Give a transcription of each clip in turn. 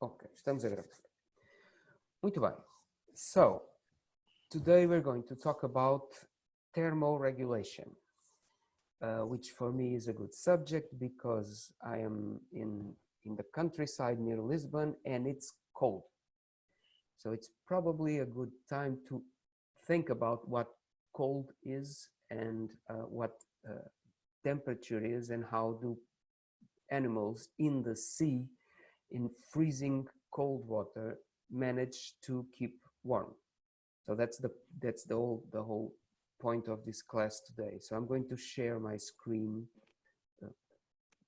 Ok, estamos a gravar. Muito bem. So, today we're going to talk about thermoregulation, which for me is a good subject because I am in the countryside near Lisbon and it's cold. So it's probably a good time to think about what cold is and what temperature is and how do animals in the sea in freezing cold water manage to keep warm. So that's the whole point of this class today. So I'm going to share my screen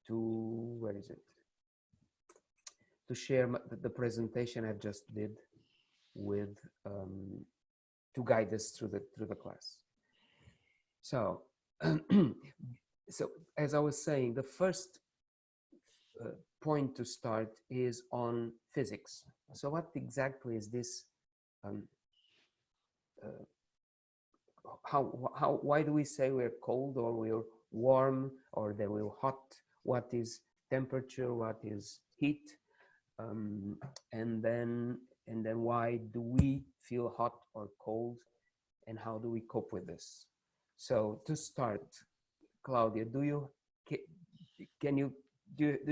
where is it? To share the presentation I just did with to guide us through the class. So so as I was saying, the first point to start is on physics. So what exactly is this? Why do we say we're cold or we're warm or that we're hot? What is temperature? What is heat? And then why do we feel hot or cold? And how do we cope with this? So to start, Claudia, do you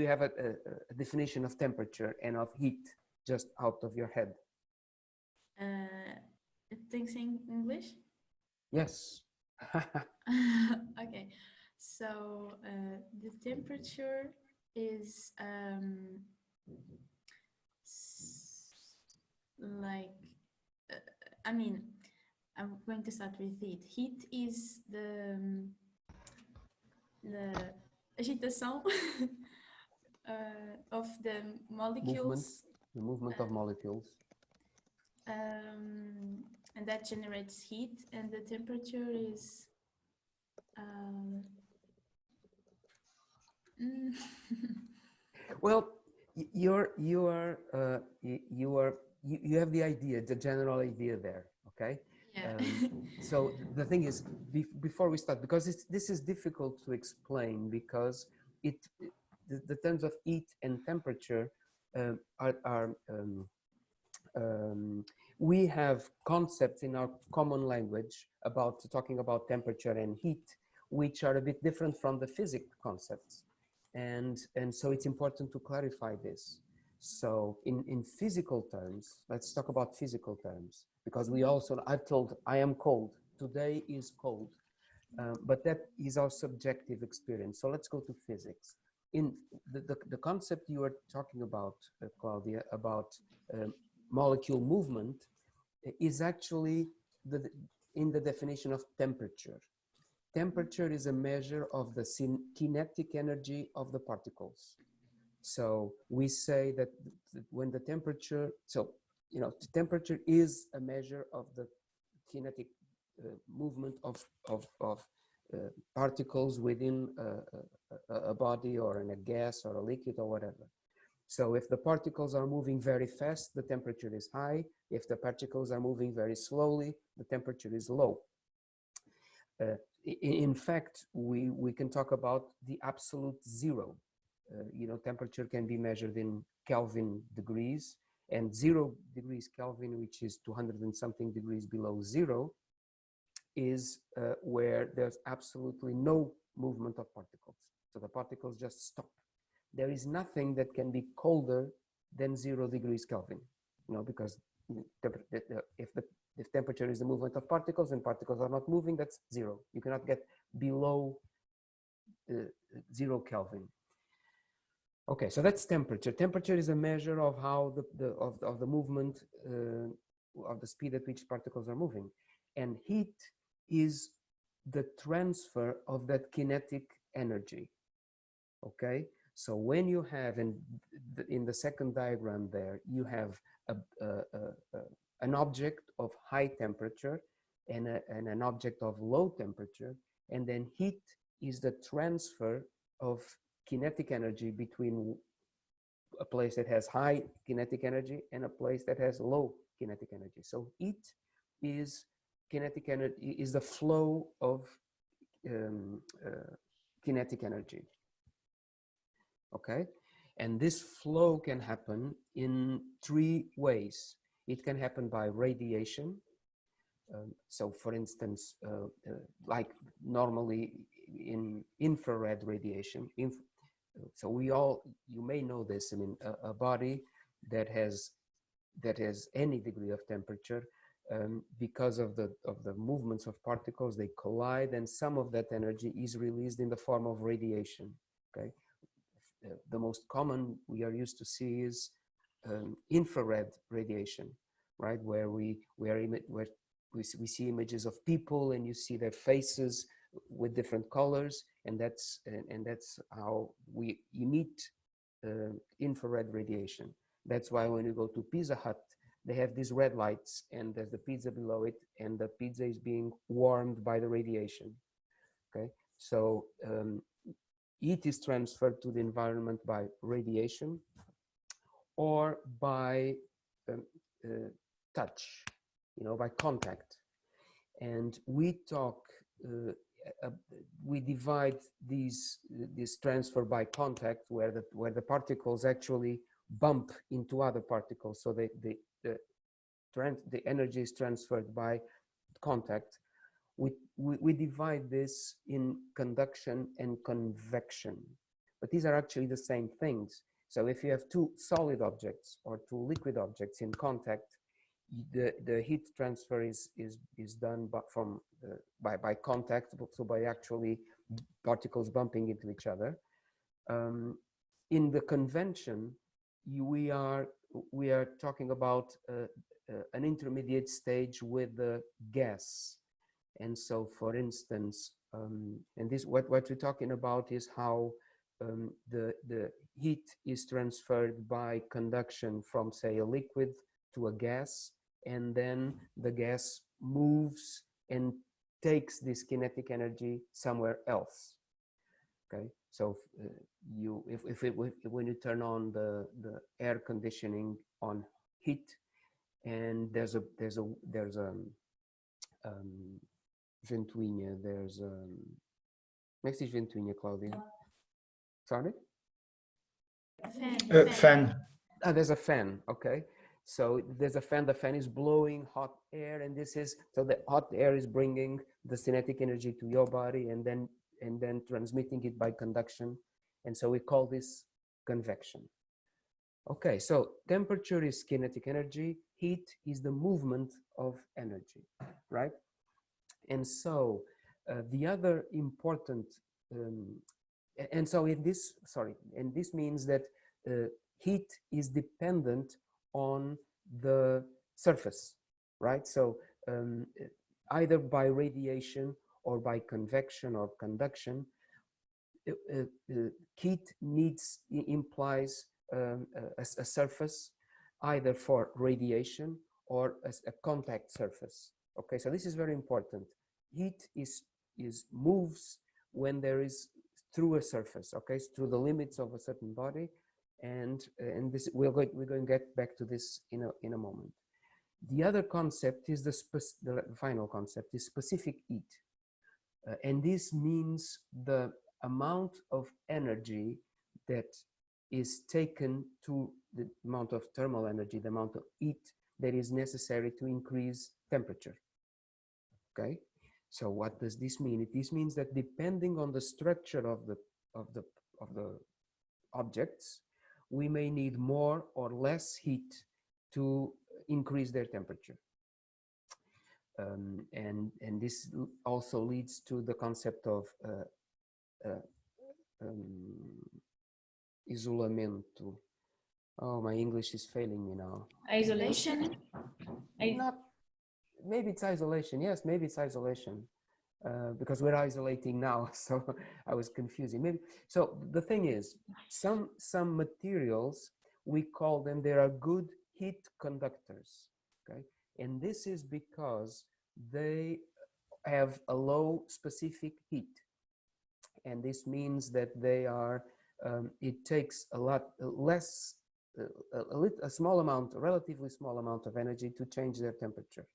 have a definition of temperature and of heat just out of your head? Things in English? Yes. Okay, so the temperature is like, I mean, I'm going to start with heat. Heat is the agitação of the molecules. The movement of molecules. And that generates heat, and the temperature is Well, you have the idea, the general idea there, okay? Yeah. So the thing is, before we start, because this is difficult to explain, because the terms of heat and temperature we have concepts in our common language about talking about temperature and heat, which are a bit different from the physics concepts. And so it's important to clarify this. So in physical terms, let's talk about physical terms, because I've told I am cold, today is cold, but that is our subjective experience. So let's go to physics. In the concept you are talking about, Claudia, about molecule movement is actually in the definition of temperature. Temperature is a measure of the kinetic energy of the particles. So we say that when the temperature, the temperature is a measure of the kinetic movement of particles within a body or in a gas or a liquid or whatever. So if the particles are moving very fast, the temperature is high. If the particles are moving very slowly, the temperature is low. In fact, we can talk about the absolute zero. Temperature can be measured in Kelvin degrees, and 0 degrees Kelvin, which is 200 and something degrees below zero, is where there's absolutely no movement of particles. So the particles just stop. There is nothing that can be colder than 0 degrees Kelvin, because if temperature is the movement of particles and particles are not moving, that's zero. You cannot get below 0 Kelvin. Okay, so that's temperature. Temperature is a measure of how the movement of the speed at which particles are moving, and heat is the transfer of that kinetic energy. Okay. So when you have, in the second diagram there, you have an object of high temperature and an object of low temperature, and then heat is the transfer of kinetic energy between a place that has high kinetic energy and a place that has low kinetic energy. So heat is kinetic energy, is the flow of kinetic energy. Okay, And this flow can happen in 3 ways. It can happen by radiation. So for instance, like normally in infrared radiation, so you may know this, I mean, a body that has any degree of temperature, because of the movements of particles, they collide, and some of that energy is released in the form of radiation. Okay, the most common we are used to see is infrared radiation, right? Where we see images of people, and you see their faces with different colors, and that's how we emit infrared radiation. That's why when you go to Pizza Hut, they have these red lights, and there's the pizza below it, and the pizza is being warmed by the radiation. Okay, so heat is transferred to the environment by radiation or by touch, by contact. And we divide this transfer by contact, where the particles actually bump into other particles, so the energy is transferred by contact. We divide this in conduction and convection, but these are actually the same things. So if you have 2 solid objects or 2 liquid objects in contact, the heat transfer is done by contact, so by actually particles bumping into each other. In the convention, we are talking about an intermediate stage with the gas. And so, for instance, and this what we're talking about is how the heat is transferred by conduction from, say, a liquid to a gas, and then the gas moves and takes this kinetic energy somewhere else. Okay, so when you turn on the air conditioning on heat, and there's a ventoinha, there's como é que se diz ventoinha, Cláudia? Sorry? Fan. Ah, there's a fan. Okay, so there's a fan. The fan is blowing hot air, and so the hot air is bringing the kinetic energy to your body, and then transmitting it by conduction, and so we call this convection. Okay, so temperature is kinetic energy, heat is the movement of energy, right? And so the other important, and this means that heat is dependent on the surface, right? So either by radiation or by convection or conduction, heat implies a surface, either for radiation or a contact surface. Okay, so this is very important. Heat moves when there is through a surface. Okay, through the limits of a certain body, and this we're going to get back to this in a moment. The other concept is the final concept is specific heat, and this means the amount of energy that is taken to the amount of thermal energy, the amount of heat that is necessary to increase temperature. Okay, so what does this mean? This means that depending on the structure of the objects, we may need more or less heat to increase their temperature. And this also leads to the concept of isolamento. Oh, my English is failing me now. Isolation? Maybe it's isolation. Yes, maybe it's isolation. Because we're isolating now, so I was confusing. Maybe. So the thing is, some materials, we call them, they are good heat conductors, okay? And this is because they have a low specific heat. And this means that they are, it takes a lot less, a small amount, a relatively small amount of energy to change their temperature,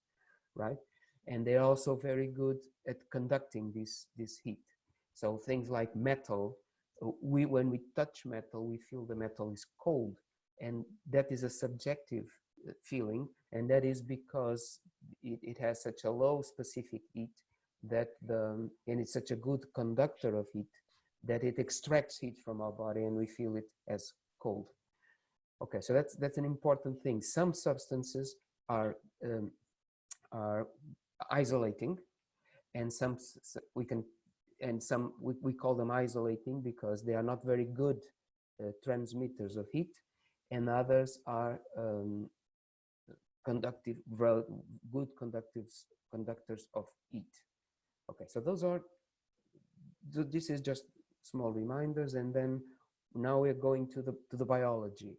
right? And they're also very good at conducting this heat. So things like metal, when we touch metal, we feel the metal is cold, and that is a subjective feeling, and that is because it has such a low specific heat that and it's such a good conductor of heat that it extracts heat from our body and we feel it as cold. Okay, so that's an important thing. Some substances are isolating, and some we call them isolating because they are not very good transmitters of heat, and others are good conductors of heat. Okay, so this is just small reminders, and then now we're going to the biology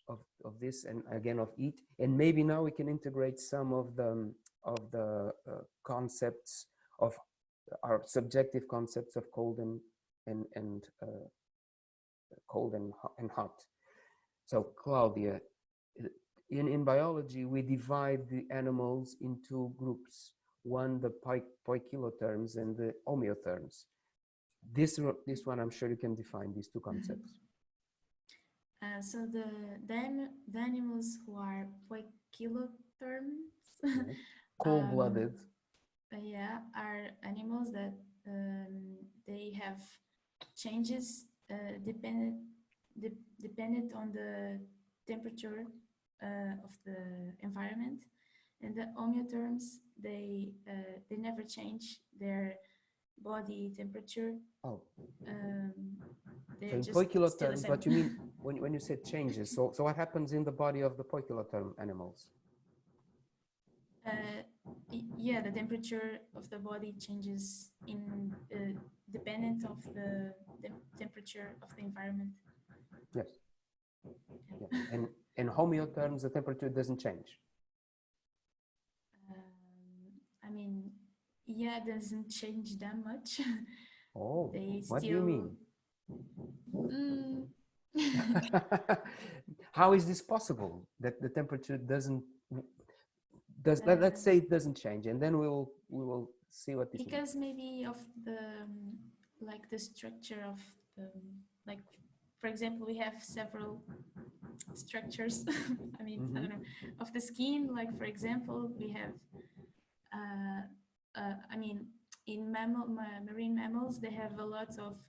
of this, and again of heat, and maybe now we can integrate some of the concepts of our subjective concepts of cold and hot. So Claudia, in biology we divide the animals into groups. One, the poikilotherms and the homeotherms. This one, I'm sure you can define these two concepts. So the animals who are poikilotherms, Right. Cold-blooded. Yeah, are animals that they have changes dependent on the temperature of the environment, and the homeotherms they never change their body temperature. Oh. So in poikilotherms, what you mean when you say changes? So what happens in the body of the poikilotherm animals? Yeah, the temperature of the body changes in dependent of the temperature of the environment. Yes. Yeah. And in homeotherms, the temperature doesn't change. I mean, yeah, it doesn't change that much. Oh, what do you mean? How is this possible that the temperature let's say it doesn't change, and then we will see what this means. Because maybe of the like the structure of the, like, for example, we have several structures. I mean, I don't know, of the skin. Like, for example, we have I mean, in marine mammals, they have a lot of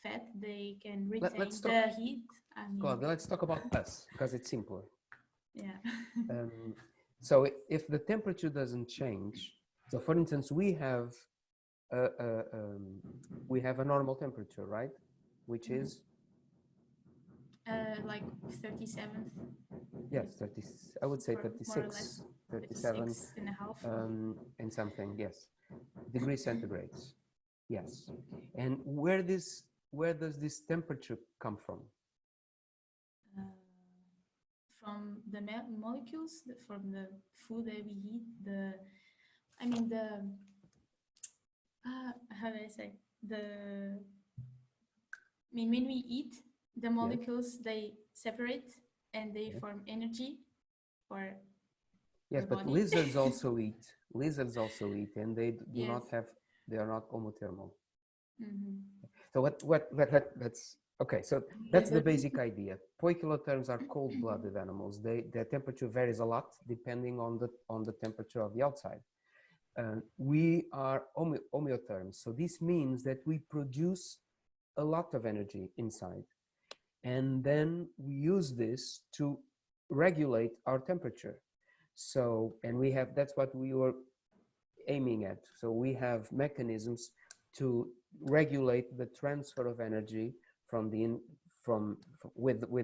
fat. They can retain the heat. I mean, Claudia, let's talk about us because it's simpler. Yeah. So if the temperature doesn't change, so for instance, we have a normal temperature, right? Which is like 37th. Yes, 30. I would say 36, 37 and a half. And something. Yes, degrees centigrades. Yes, and where does this temperature come from? From the molecules, from the food that we eat. How do I say? When we eat, the molecules, they separate and they form energy for Yes, but lizards also eat. Lizards also eat, and they do not have. They are not homothermal. So let's okay. So that's the basic idea. Poikilotherms are cold-blooded animals. Their temperature varies a lot depending on the temperature of the outside. We are homeotherms. So this means that we produce a lot of energy inside, and then we use this to regulate our temperature. So, and we have, that's what we were aiming at. So we have mechanisms to regulate the transfer of energy with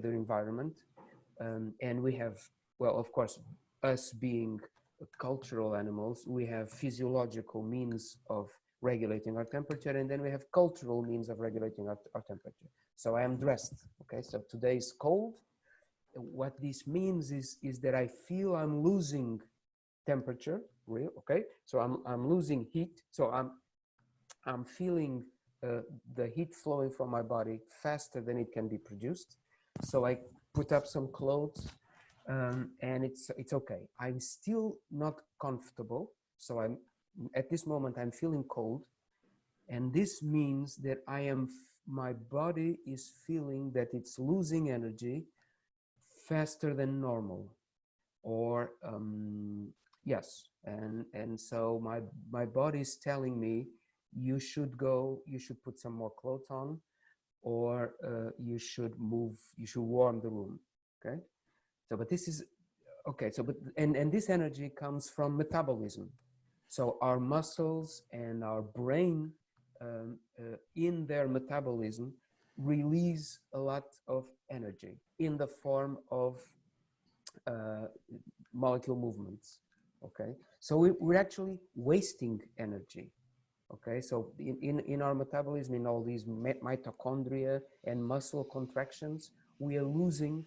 the environment, and we have, well, of course, us being cultural animals, we have physiological means of regulating our temperature, and then we have cultural means of regulating our temperature. So I am dressed, okay? So today is cold. What this means is that I feel I'm losing temperature, okay? So I'm losing heat. So I'm feeling the heat flowing from my body faster than it can be produced. So I put up some clothes, and it's okay. I'm still not comfortable. So at this moment I'm feeling cold, and this means that I am my body is feeling that it's losing energy faster than normal, or yes, and so my body is telling me, you should put some more clothes on, or you should warm the room. Okay, so but this is okay, so but and this energy comes from metabolism. So our muscles and our brain, in their metabolism, release a lot of energy in the form of molecule movements. Okay, so we're actually wasting energy. Okay, so in our metabolism, in all these mitochondria and muscle contractions, we are wasting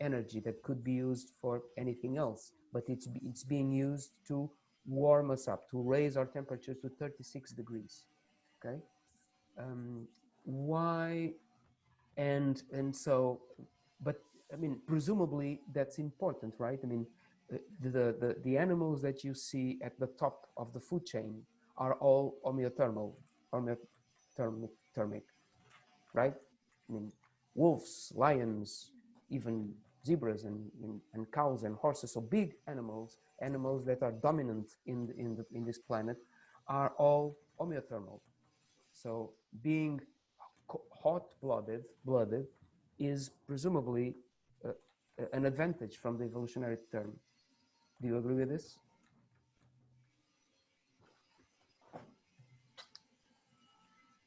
energy that could be used for anything else, but it's being used to warm us up, to raise our temperature to 36 degrees. Okay, why? And so, but I mean, presumably that's important, right? I mean, the animals that you see at the top of the food chain are all homeothermic, right? I mean, wolves, lions, even zebras and cows and horses. So big animals that are dominant in this planet, are all homeothermal. So being hot-blooded is presumably an advantage from the evolutionary term. Do you agree with this?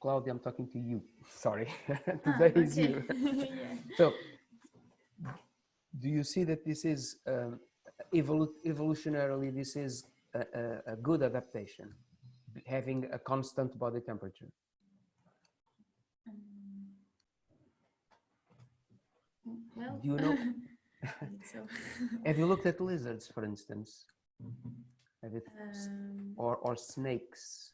Claudia, I'm talking to you. Sorry, today is you. Yeah. So, do you see that this is evolutionarily, this is a good adaptation, having a constant body temperature? Well, do you know? I think so. Have you looked at lizards, for instance? Have it, or snakes?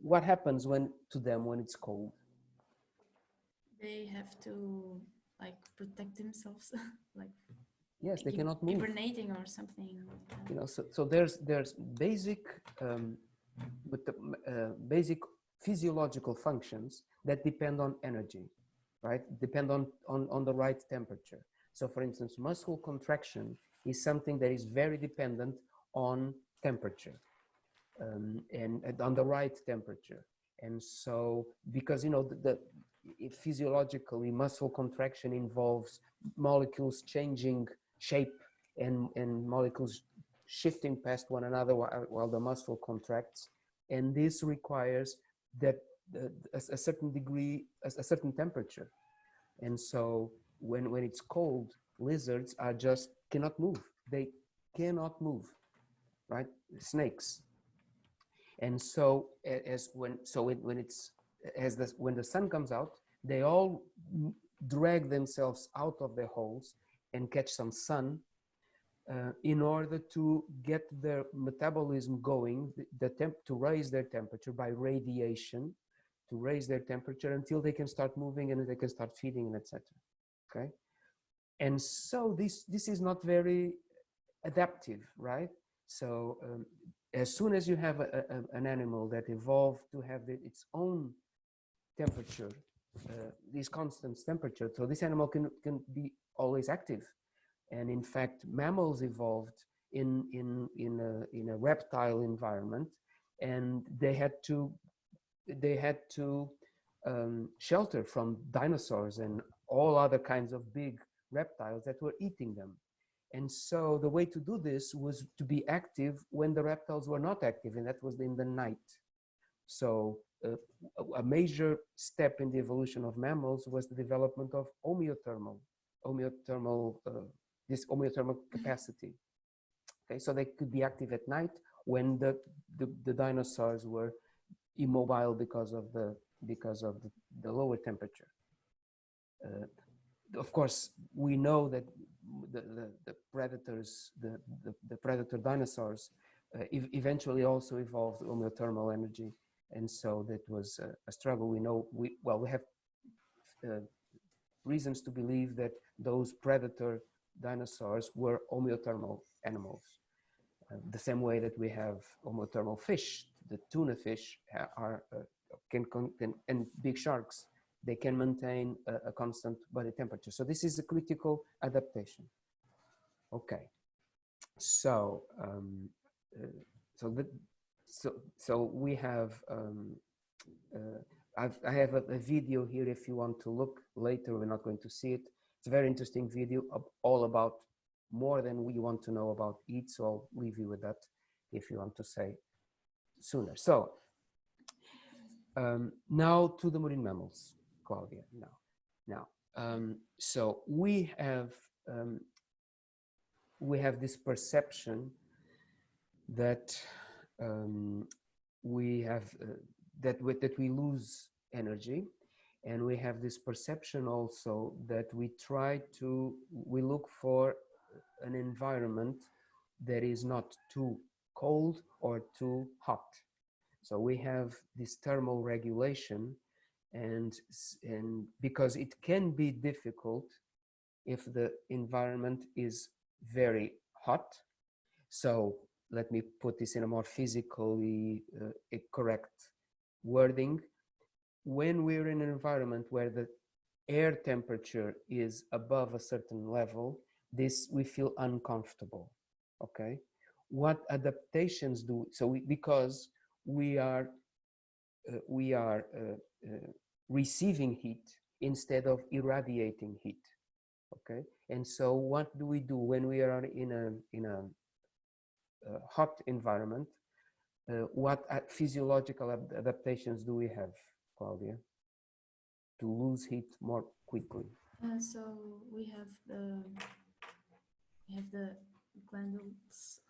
What happens to them when it's cold? They have to like protect themselves, like yes, they cannot move. Hibernating or something. You know, so there's basic basic physiological functions that depend on energy, right? Depend on the right temperature. So, for instance, muscle contraction is something that is very dependent on temperature, and on the right temperature. And so, because, you know, physiologically, muscle contraction involves molecules changing shape and molecules shifting past one another while the muscle contracts. And this requires that a certain degree, a certain temperature. And so when it's cold, lizards cannot move. They cannot move, right? Snakes. And so when the sun comes out, they all drag themselves out of their holes and catch some sun in order to get their metabolism going, to raise their temperature by radiation, to raise their temperature until they can start moving and they can start feeding, and etc. Okay, and so this is not very adaptive, right? So as soon as you have an animal that evolved to have its own temperature, this constant temperature, so this animal can be always active. And in fact, mammals evolved in a reptile environment, and they had to shelter from dinosaurs and all other kinds of big reptiles that were eating them. And so the way to do this was to be active when the reptiles were not active, and that was in the night. So a major step in the evolution of mammals was the development of this homeothermal capacity. Okay, so they could be active at night when the dinosaurs were immobile because of the lower temperature. Of course, we know that the predators, the predator dinosaurs, eventually also evolved homeothermal energy, and so that was a struggle. We have reasons to believe that those predator dinosaurs were homeothermal animals, the same way that we have homeothermal fish the tuna fish are and big sharks, they can maintain a constant body temperature. So this is a critical adaptation. Okay, so so we have I have a video here if you want to look later. We're not going to see it. It's a very interesting video all about more than we want to know about it. So I'll leave you with that if you want to say sooner. So now to the marine mammals, Claudia. Now, so we have this perception that we have that we lose energy, and we have this perception also that we look for an environment that is not too cold or too hot. So we have this thermal regulation, and because it can be difficult if the environment is very hot. So let me put this in a more physically correct wording. When we're in an environment where the air temperature is above a certain level, we feel uncomfortable. Okay, what adaptations do because we are receiving heat instead of irradiating heat. Okay, and so what do we do when we are in a hot environment? What physiological adaptations do we have, Claudia, to lose heat more quickly? So we have the glandules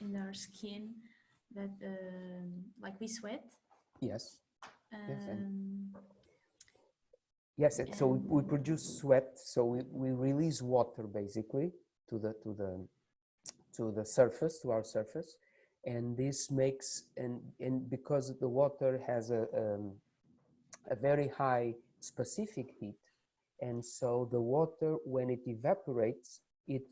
in our skin that like we sweat. Yes. Yes. So we produce sweat. So we release water basically to the surface, to our surface, and this makes and because the water has a very high specific heat, and so the water, when it evaporates, it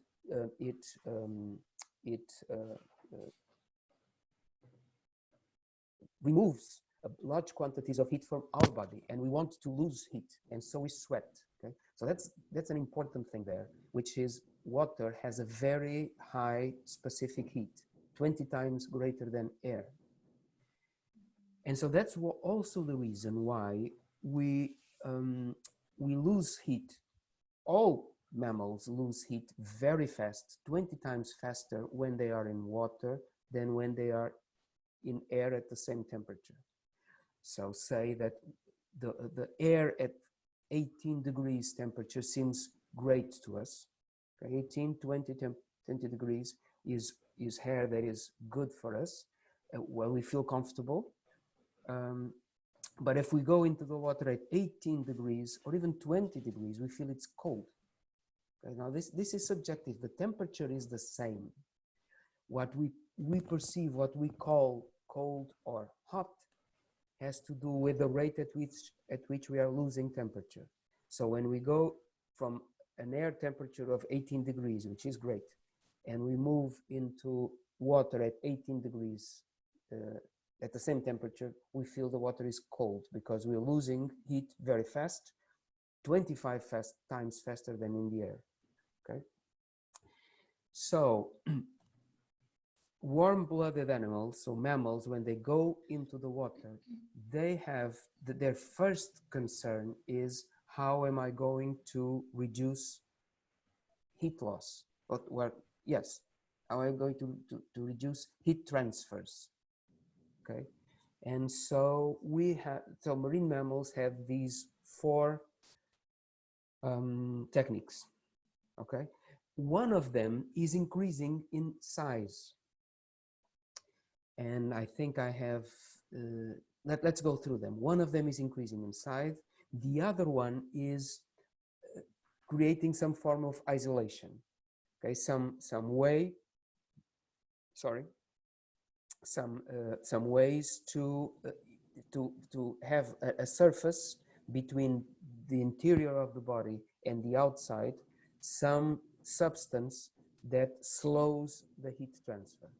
removes large quantities of heat from our body, and we want to lose heat, and so we sweat. Okay, so that's an important thing there, which is water has a very high specific heat, 20 times greater than air. And so that's also the reason why we lose heat. All mammals lose heat very fast, 20 times faster when they are in water than when they are in air at the same temperature. So say that the air at 18 degrees temperature seems great to us. Okay, 18, 20 degrees is air that is good for us. Well, we feel comfortable. But if we go into the water at 18 degrees or even 20 degrees, we feel it's cold. Okay, now this is subjective. The temperature is the same. What we perceive, what we call cold or hot, has to do with the rate at which we are losing temperature. So when we go from an air temperature of 18 degrees, which is great, and we move into water at 18 degrees at the same temperature, we feel the water is cold because we're losing heat very fast, 25 times faster than in the air. Okay, so warm-blooded animals, so mammals, when they go into the water, they have their first concern is, how am I going to reduce heat loss? Yes, how am I going to reduce heat transfers? Okay, and so marine mammals have these 4 techniques. Okay, one of them is increasing in size. And I think I have, let's go through them. One of them is increasing in size. The other one is creating some form of isolation. Okay, some ways to have a surface between the interior of the body and the outside, some substance that slows the heat transfer.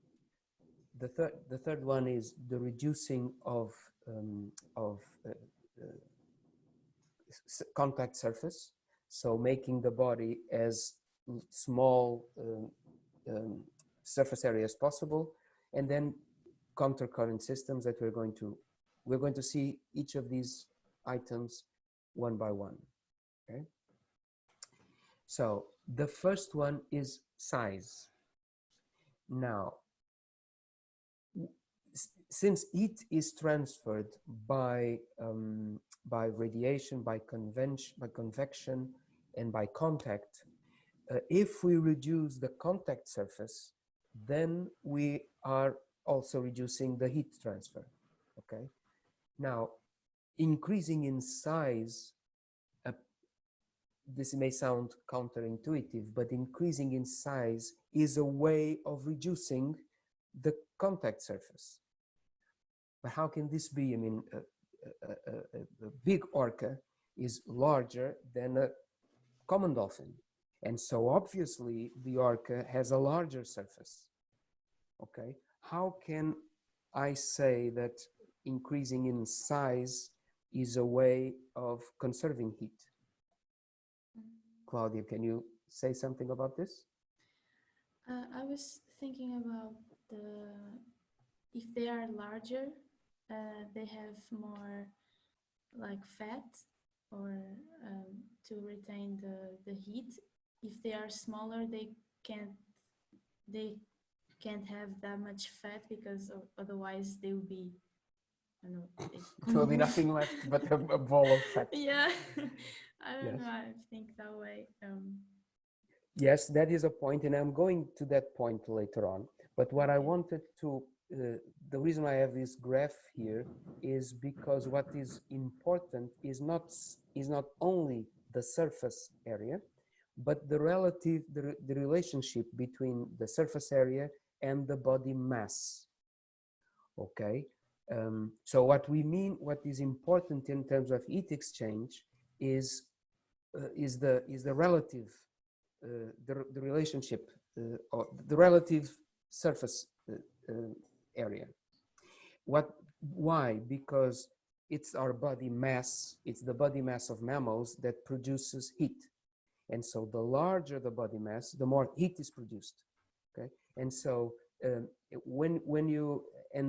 the third one is the reducing of contact surface, so making the body as small surface area as possible, and then counter current systems that we're going to see each of these items one by one. Okay. So the first one is size. Now, since heat is transferred by radiation, by convection, and by contact, if we reduce the contact surface, then we are also reducing the heat transfer. Okay. Now, increasing in size, this may sound counterintuitive, but increasing in size is a way of reducing the contact surface. But how can this be? I mean, a big orca is larger than a common dolphin. And so obviously the orca has a larger surface. Okay. How can I say that increasing in size is a way of conserving heat? Claudia, can you say something about this? I was thinking about if they are larger, they have more like fat or to retain the heat. If they are smaller, they can't have that much fat because otherwise they will be, I don't know. There will be nothing left but a ball of fat. Yeah, I don't Yes. know. I think that way. Yes, that is a point, and I'm going to that point later on. But what I wanted to, the reason I have this graph here is because what is important is not only the surface area, but the relationship between the surface area and the body mass. Okay. So what is important in terms of heat exchange is the relative, the relationship, or the relative surface area. Why? Because it's our body mass, it's the body mass of mammals that produces heat. And so the larger the body mass, the more heat is produced. Okay. And so and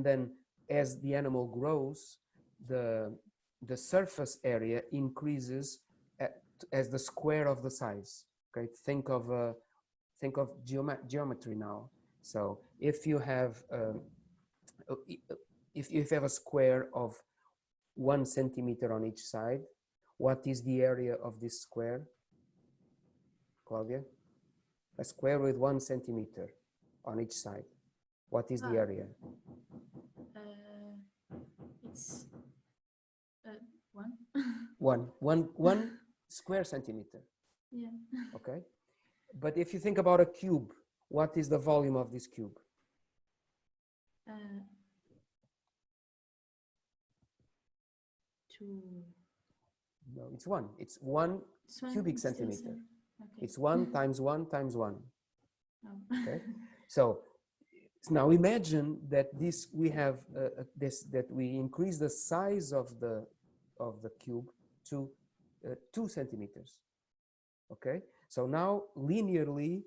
then as the animal grows, the surface area increases as the square of the size. Okay, think of geometry now. So if you have a square of 1 centimeter on each side, what is the area of this square, Claudia? A square with 1 centimeter on each side. What is the area? It's 1. One square centimeter. Yeah. Okay. But if you think about a cube, what is the volume of this cube? No, it's 1. It's 1 cubic centimeter. Okay. It's 1 times 1 times 1. Oh. Okay. So now imagine that that we increase the size of the cube to 2 centimeters. Okay. So now linearly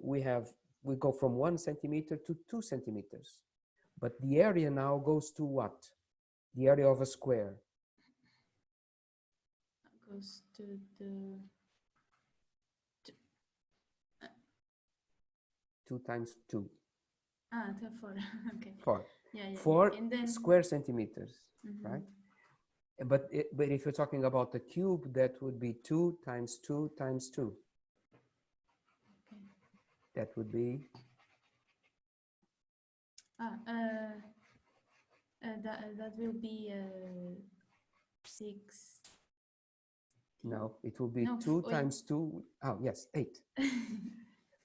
we go from 1 centimeter to 2 centimeters, but the area now goes to what? The area of a square goes to the 2 times 2. To 4. Okay. 4. Yeah. 4 and then, square centimeters, right? But if you're talking about the cube, that would be 2 times 2 times 2. Okay. That would be. That will be 6. No, it will be 2 times 2. Oh yes, 8.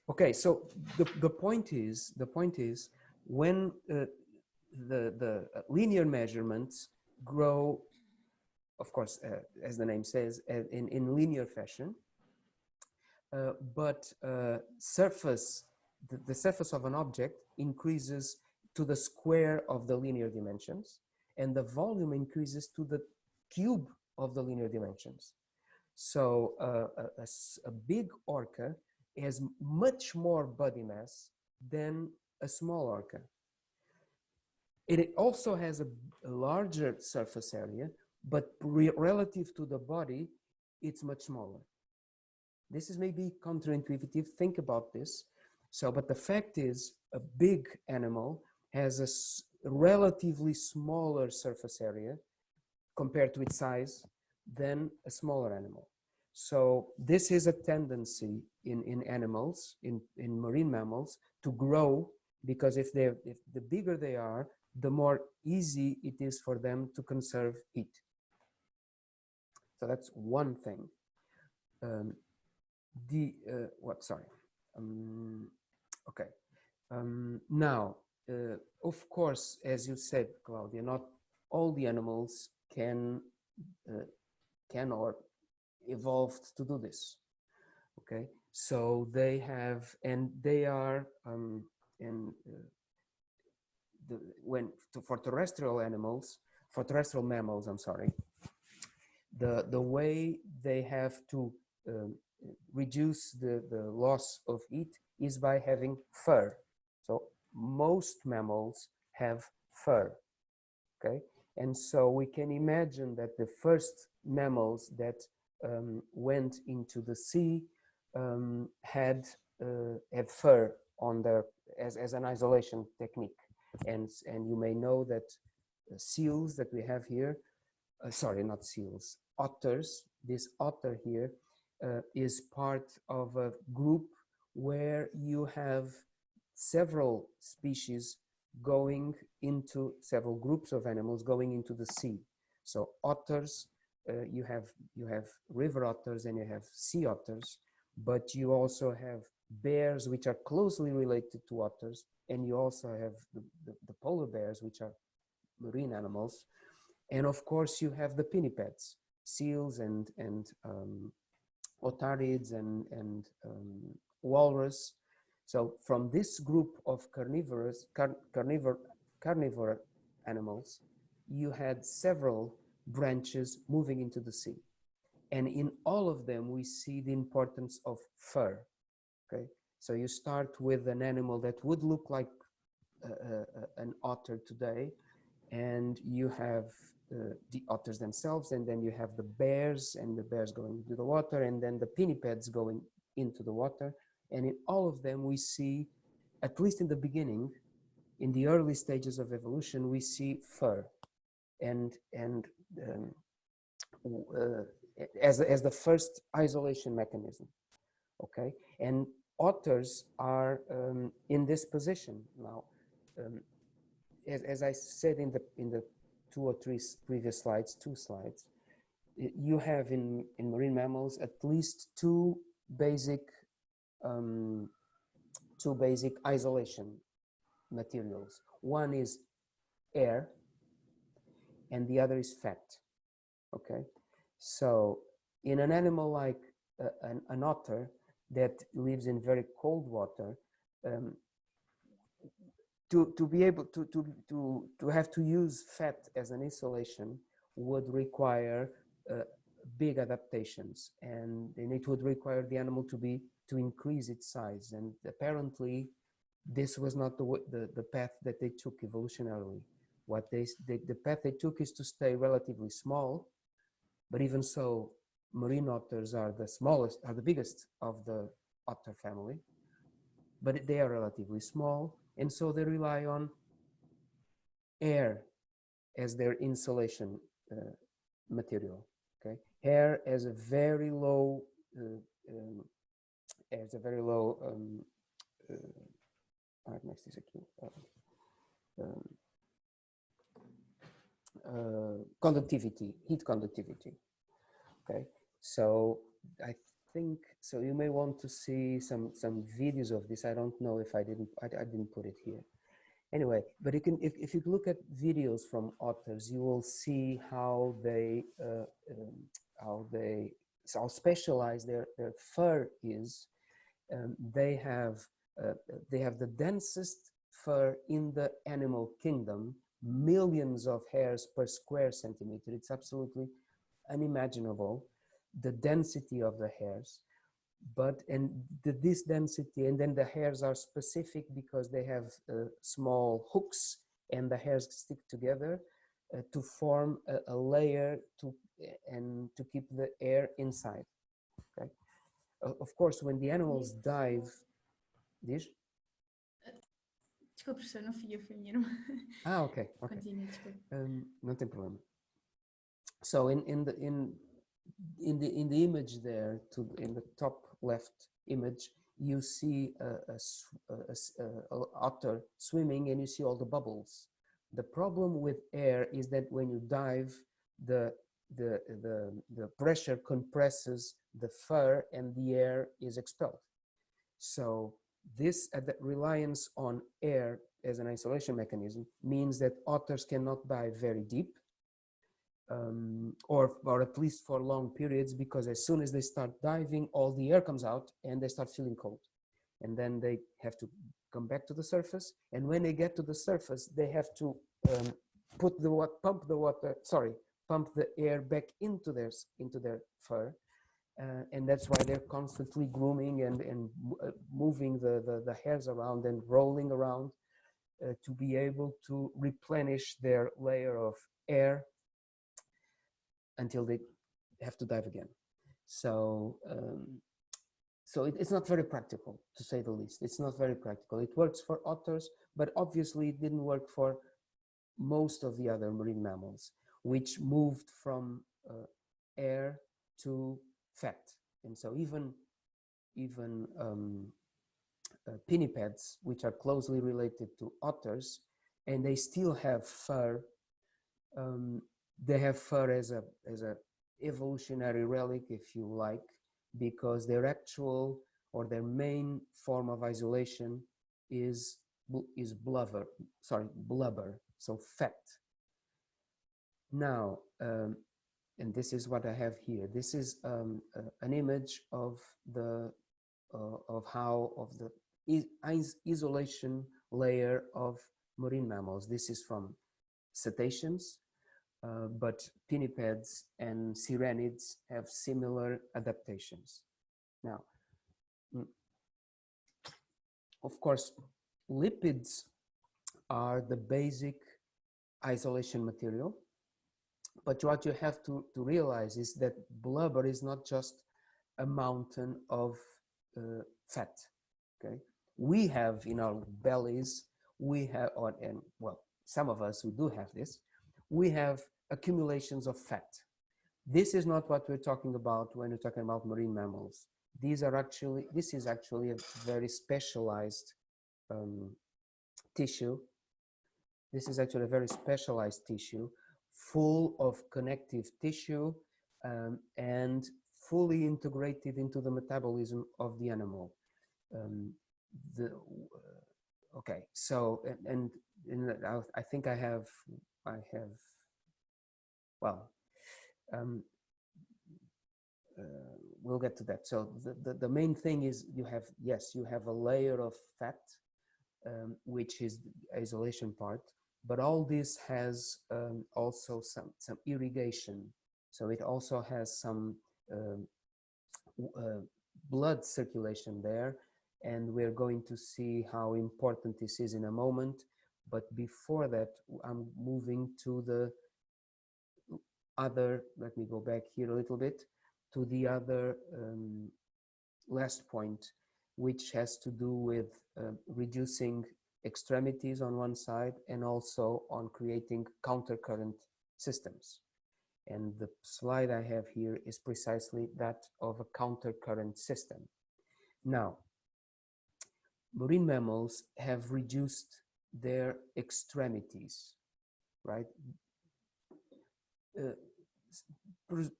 Okay, so the point is when the linear measurements grow, of course, as the name says, in linear fashion, but the surface of an object increases to the square of the linear dimensions, and the volume increases to the cube of the linear dimensions. So a big orca has much more body mass than a small orca. It also has a larger surface area, but relative to the body, it's much smaller. This is maybe counterintuitive. Think about this. So, but the fact is, a big animal has a relatively smaller surface area compared to its size than a smaller animal. So this is a tendency in animals, in marine mammals, to grow, because if the bigger they are, the more easy it is for them to conserve heat. So that's one thing. Okay. Now, of course, as you said, Claudia, not all the animals can or evolved to do this. Okay, so they have, and they are, for terrestrial animals, for terrestrial mammals, I'm sorry, the way they have to reduce the loss of heat is by having fur. So most mammals have fur, okay? And so we can imagine that the first mammals that went into the sea had fur on their, as an isolation technique. And you may know that seals that we have here, sorry, not seals, otters, this otter here is part of a group where you have several species going into, several groups of animals going into the sea. So otters, you have river otters and you have sea otters, but you also have bears, which are closely related to otters, and you also have the polar bears, which are marine animals. And of course you have the pinnipeds, seals and otarids and walrus. So from this group of carnivore animals, you had several branches moving into the sea. And in all of them, we see the importance of fur, okay? So you start with an animal that would look like an otter today, and you have the otters themselves, and then you have the bears, and the bears going into the water, and then the pinnipeds going into the water. And in all of them, we see, at least in the beginning, in the early stages of evolution, we see fur, and as the first isolation mechanism, okay? And otters are in this position now. As I said in the 2 or 3 previous slides, 2 slides, you have in marine mammals at least two basic isolation materials. One is air, and the other is fat. Okay, so in an animal like an otter that lives in very cold water, to be able to have to use fat as an insulation would require big adaptations, and it would require the animal to increase its size. And apparently this was not the path that they took evolutionarily. The path they took is to stay relatively small, but even so, marine otters are the biggest of the otter family, but they are relatively small, and so they rely on air as their insulation material. Okay, air as a very low conductivity, heat conductivity. Okay, so I think so. You may want to see some videos of this. I don't know if I didn't put it here. Anyway, but you can, if you look at videos from otters, you will see how how specialized their fur is. They have the densest fur in the animal kingdom, millions of hairs per square centimeter. It's absolutely unimaginable, the density of the hairs. But this density, and then the hairs are specific because they have small hooks and the hairs stick together to form a layer to keep the air inside. Okay. Of course, when the animals dive, diz? Desculpe, professor, não fui eu, foi a minha irmã. Ah, ok. Continue, desculpe. Não tem problema. So in the image there, in the top left image, you see a otter swimming, and you see all the bubbles. The problem with air is that when you dive, the pressure compresses the fur and the air is expelled. So this reliance on air as an isolation mechanism means that otters cannot dive very deep, or at least for long periods, because as soon as they start diving, all the air comes out and they start feeling cold. And then they have to come back to the surface. And when they get to the surface, they have to pump the air back into their fur. And that's why they're constantly grooming and moving the hairs around and rolling around to be able to replenish their layer of air until they have to dive again. So it's not very practical, to say the least. It's not very practical. It works for otters, but obviously it didn't work for most of the other marine mammals, which moved from air to fat. And so even pinnipeds, which are closely related to otters, and they still have fur. They have fur as a evolutionary relic, if you like, because their actual or their main form of isolation is blubber, so fat. Now, and this is what I have here. This is an image of the isolation layer of marine mammals. This is from cetaceans, but pinnipeds and sirenids have similar adaptations. Now, of course, lipids are the basic isolation material, but what you have to realize is that blubber is not just a mountain of fat. Okay, we have in our bellies, some of us who do have this, we have accumulations of fat. This is not what we're talking about when we're talking about marine mammals. This is actually a very specialized tissue. This is actually a very specialized tissue, full of connective tissue and fully integrated into the metabolism of the animal. Okay, so and I think I have. Well, we'll get to that. So the main thing is you have a layer of fat, which is the isolation part, but all this has also some irrigation. So it also has some blood circulation there, and we're going to see how important this is in a moment. But before that, I'm moving to the other, let me go back here a little bit, to the other last point, which has to do with reducing extremities on one side and also on creating countercurrent systems. And the slide I have here is precisely that of a countercurrent system. Now, marine mammals have reduced their extremities, right?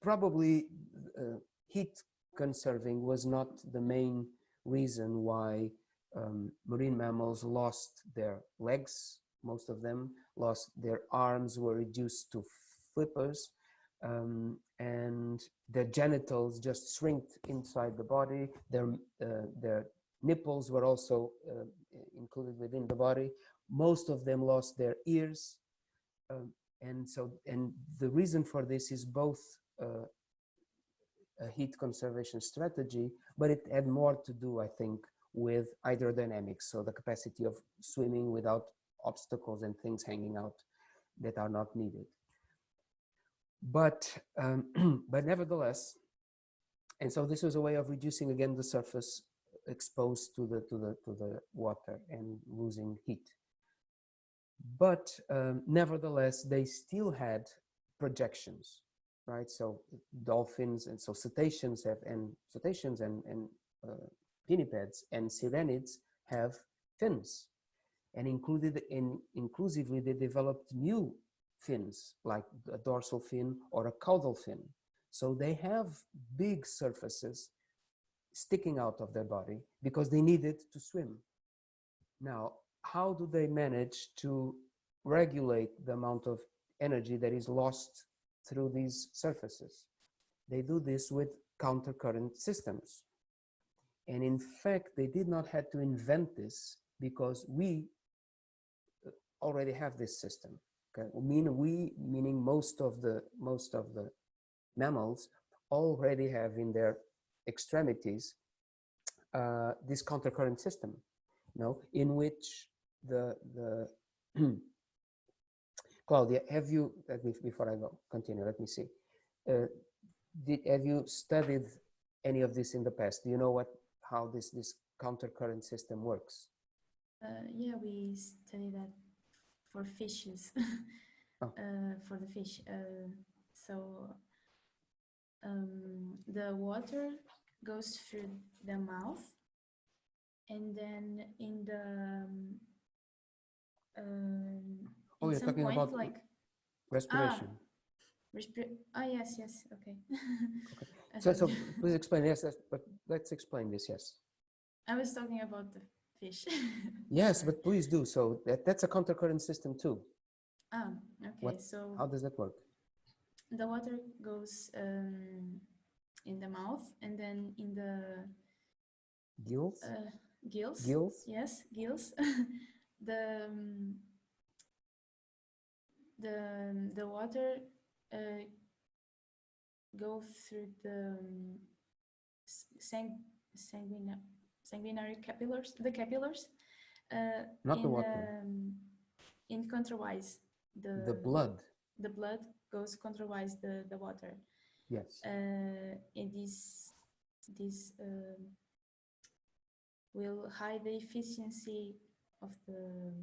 Probably heat conserving was not the main reason why marine mammals lost their legs. Most of them lost their arms, were reduced to flippers, and their genitals just shrinked inside the body. Their Nipples were also included within the body. Most of them lost their ears. And the reason for this is both a heat conservation strategy, but it had more to do, I think, with hydrodynamics. So the capacity of swimming without obstacles and things hanging out that are not needed. But but nevertheless, and so this was a way of reducing again the surface exposed to the water and losing heat. But nevertheless, they still had projections, right? So dolphins and so cetaceans have, and cetaceans and pinnipeds and sirenids have fins, and inclusively they developed new fins like a dorsal fin or a caudal fin. So they have big surfaces sticking out of their body because they needed to swim. Now, how do they manage to regulate the amount of energy that is lost through these surfaces? They do this with countercurrent systems. And in fact, they did not have to invent this because we already have this system. Okay, meaning most of the mammals already have in their extremities this countercurrent system, in which the Claudia, have you, before I continue, let me see. Have you studied any of this in the past? Do you know how this countercurrent system works? Yeah, we study that for fishes, Oh. for the fish. The water goes through the mouth, and then in the oh, you're talking point, about like respiration. Yes, okay. Okay. So please explain. Yes, but let's explain this. Yes. I was talking about the fish. Yes, but please do. So that's a countercurrent system too. Okay. How does that work? The water goes in the mouth and then in the gills. Gills. Yes, gills. the water go through the sanguinary capillaries, the capillaries. Not the water. In contrawise, the blood. The blood goes contrawise the water. Yes. And this will hide the efficiency of the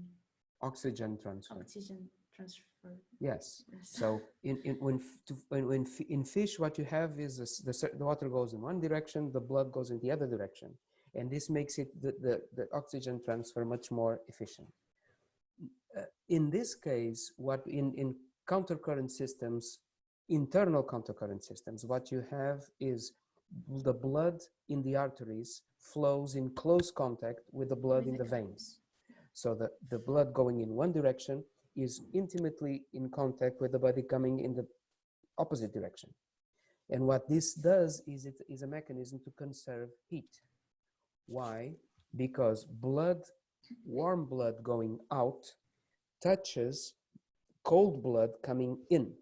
oxygen transfer. Yes. So in fish, what you have is the water goes in one direction, the blood goes in the other direction, and this makes it the oxygen transfer much more efficient. In this case, what in countercurrent systems, internal countercurrent systems, what you have is the blood in the arteries flows in close contact with the blood in the veins. So the blood going in one direction is intimately in contact with the body coming in the opposite direction. And what this does is it is a mechanism to conserve heat. Why? Because warm blood going out touches cold blood coming in,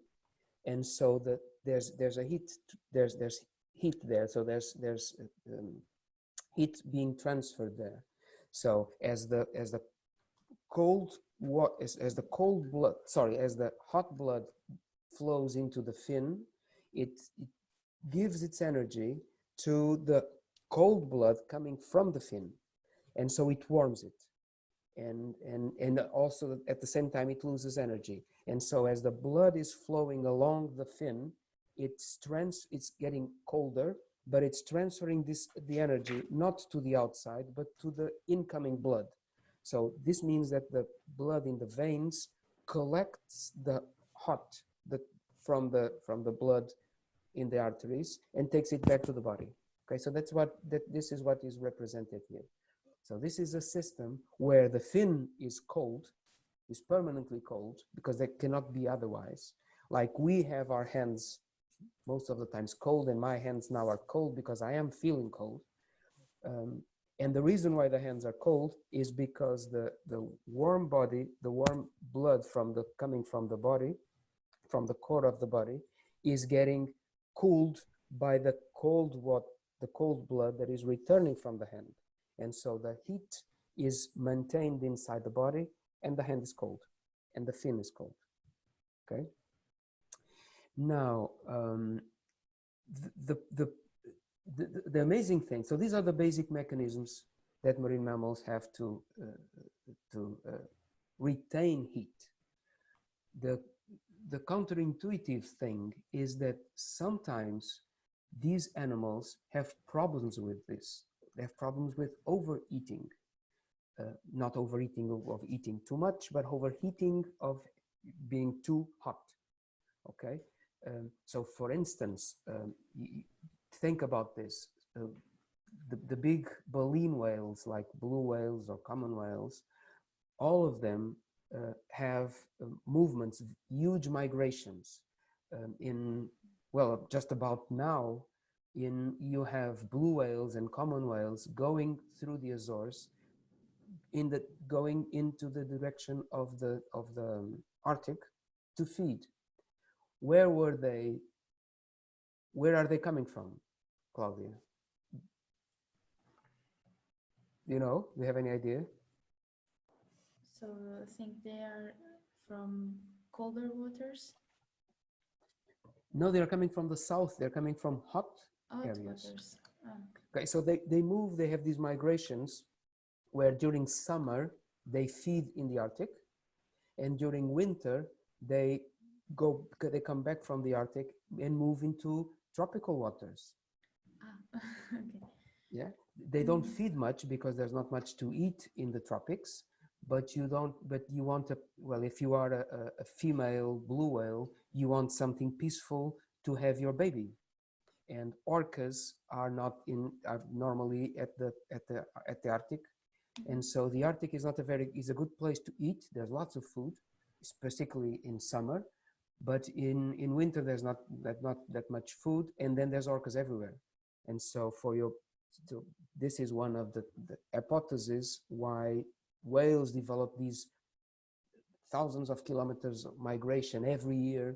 and so there's a heat, there's heat there, so there's heat being transferred there. So as the hot blood flows into the fin, it gives its energy to the cold blood coming from the fin, and so it warms it, and also at the same time it loses energy. And so as the blood is flowing along the fin, it's getting colder, but it's transferring the energy not to the outside but to the incoming blood. So this means that the blood in the veins collects the hot from the blood in the arteries and takes it back to the body. Okay, so this is what is represented here. So this is a system where the fin is cold, is permanently cold, because they cannot be otherwise. Like we have our hands most of the times cold, and my hands now are cold because I am feeling cold. And the reason why the hands are cold is because the warm body, the warm blood coming from the body, from the core of the body, is getting cooled by the cold blood that is returning from the hand. And so the heat is maintained inside the body, and the hand is cold, and the fin is cold. Okay. Now, the amazing thing, so these are the basic mechanisms that marine mammals have to retain heat. The counterintuitive thing is that sometimes these animals have problems with this. They have problems with overeating. Not overeating of eating too much, but overheating of being too hot. Okay, so for instance, think about this. The big baleen whales, like blue whales or common whales, all of them have movements, huge migrations. Well, just about now, you have blue whales and common whales going through the Azores, going into the direction of the Arctic to feed. Where were they? Where are they coming from, Claudia? Do you have any idea? So I think they are from colder waters. No, they are coming from the south. They're coming from hot areas. Waters. Oh. Okay, so they move. They have these migrations where during summer they feed in the Arctic, and during winter they come back from the Arctic and move into tropical waters. Okay. Yeah, they don't feed much because there's not much to eat in the tropics. But you want if you are a female blue whale, you want something peaceful to have your baby. And orcas are normally at the Arctic. And so the Arctic is a good place to eat. There's lots of food, particularly in summer, but in winter there's not that much food, and then there's orcas everywhere. And so this is one of the hypotheses why whales develop these thousands of kilometers of migration every year,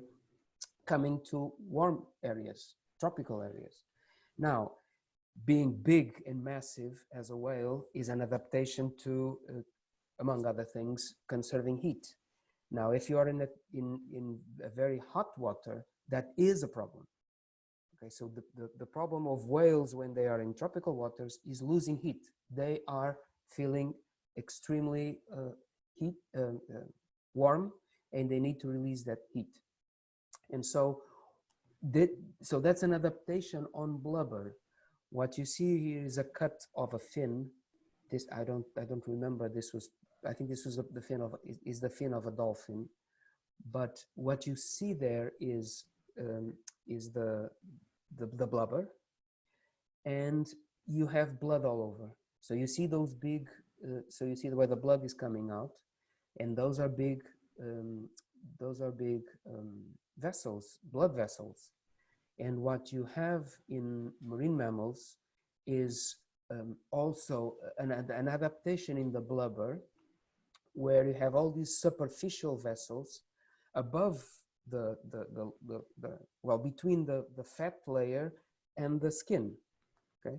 coming to warm areas, tropical areas. Now, being big and massive as a whale is an adaptation to, among other things, conserving heat. Now, if you are in a very hot water, that is a problem. Okay, so the problem of whales when they are in tropical waters is losing heat. They are feeling extremely warm, and they need to release that heat. And so that's an adaptation on blubber. What you see here is a cut of a fin. This I don't remember. I think this was the fin of a dolphin. But what you see there is the blubber, and you have blood all over. So you see those big. So you see where the blood is coming out, and those are big vessels, blood vessels. And what you have in marine mammals is also an adaptation in the blubber, where you have all these superficial vessels above between the fat layer and the skin. Okay,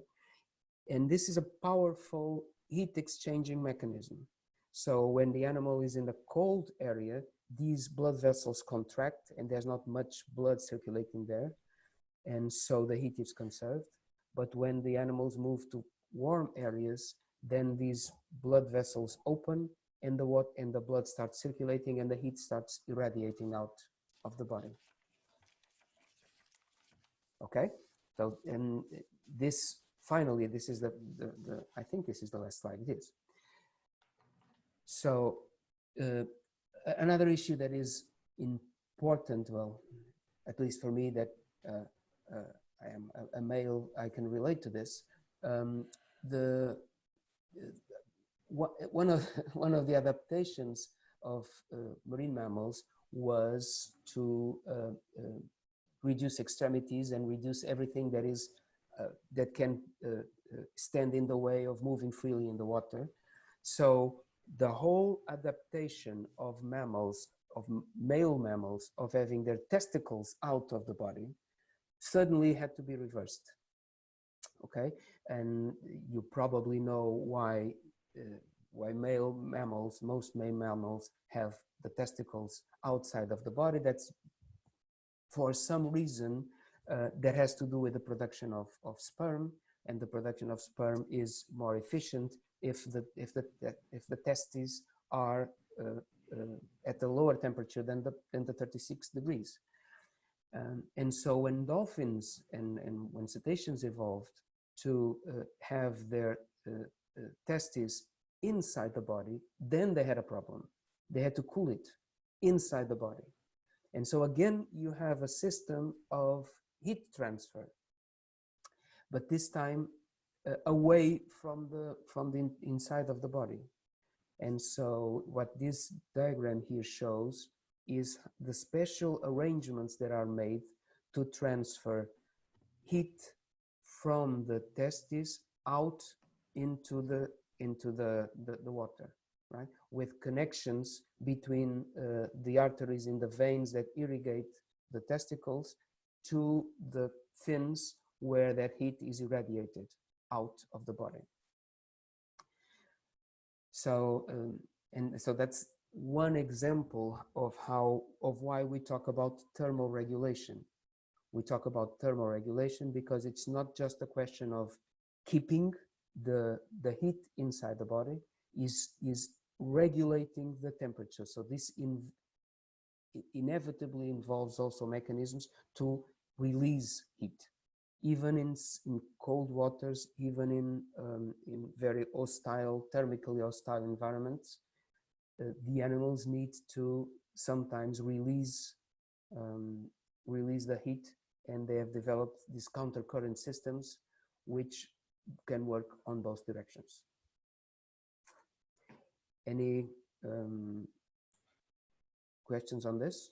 and this is a powerful heat exchanging mechanism. So when the animal is in the cold area, these blood vessels contract, and there's not much blood circulating there, and so the heat is conserved. But when the animals move to warm areas, then these blood vessels open, and the blood starts circulating, and the heat starts irradiating out of the body. Okay, so and this finally, this is I think this is the last slide. It is. So another issue that is important, well, at least for me, that I am a male, I can relate to this. One of the adaptations of marine mammals was to reduce extremities and reduce everything that is that can stand in the way of moving freely in the water. So the whole adaptation of mammals, of male mammals, of having their testicles out of the body, suddenly had to be reversed. Okay, and you probably know why male mammals, most male mammals, have the testicles outside of the body. That's for some reason that has to do with the production of sperm, and the production of sperm is more efficient if the testes are at a lower temperature than the 36 degrees. And so when dolphins and when cetaceans evolved to have their testes inside the body, then they had a problem. They had to cool it inside the body. And so again, you have a system of heat transfer, but this time away from the inside of the body. And so what this diagram here shows is the special arrangements that are made to transfer heat from the testes out into the water, right? With connections between the arteries in the veins that irrigate the testicles to the fins where that heat is irradiated out of the body. So, and so that's one example of why we talk about thermoregulation. We talk about thermoregulation because it's not just a question of keeping the heat inside the body, is regulating the temperature. So this inevitably involves also mechanisms to release heat, even in cold waters, even in very hostile, thermically hostile environments. The animals need to sometimes release the heat, and they have developed these countercurrent systems which can work on both directions. Any questions on this?